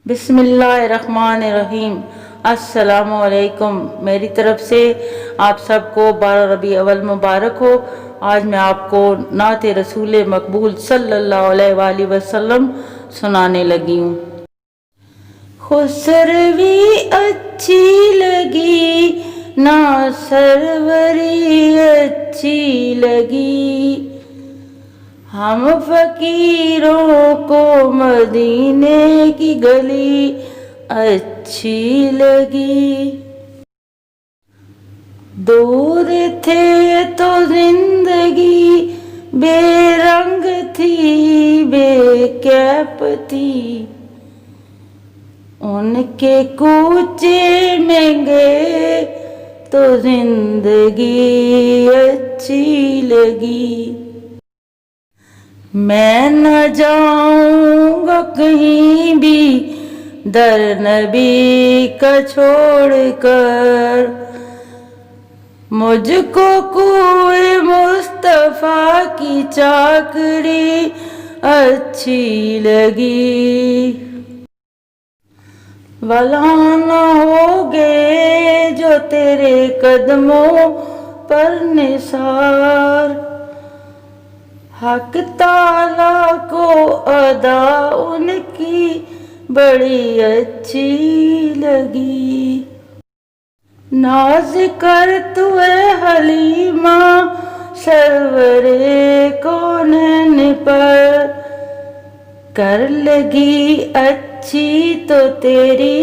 बिस्मिल्लाहिर्रहमानिर्रहीम। अस्सलामुअलैकुम। मेरी तरफ से आप सबको 12 रबी अव्वल मुबारक हो। आज मैं आपको नाते रसूल मकबूल सल्लल्लाहु अलैहि वसल्लम सुनाने लगी हूँ। खुसरवी अच्छी लगी ना सरवरी अच्छी लगी, हम फकीरों को मदीने की गली अच्छी लगी। दूर थे तो जिंदगी बेरंग थी बेकैफ थी, उनके कूचे में गए तो जिंदगी अच्छी लगी। मैं न जाऊंगा कहीं भी दर नबी का छोड़कर, मुझको कुए मुस्तफा की चाकरी अच्छी लगी। वलाना हो गए जो तेरे कदमों पर निसार, हक ताला को अदा उनकी बड़ी अच्छी लगी। नाज कर तुए हलीमा सरवरे कौनैन पर, कर लगी अच्छी तो तेरी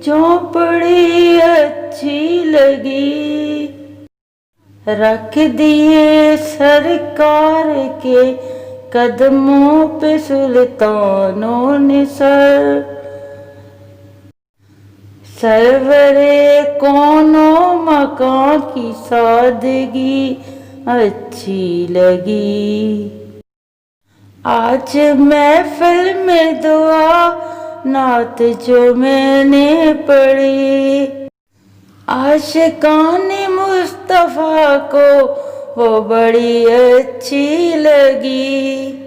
चौपड़ी अच्छी लगी। रख दिए सरकार के कदमों पे सुल्तानों ने सर, सरवरे कौनो मकां की सादगी अच्छी लगी। आज महफिल में दुआ नात जो मैंने पढ़ी, आशिकाने मुस्तफा को वो बड़ी अच्छी लगी।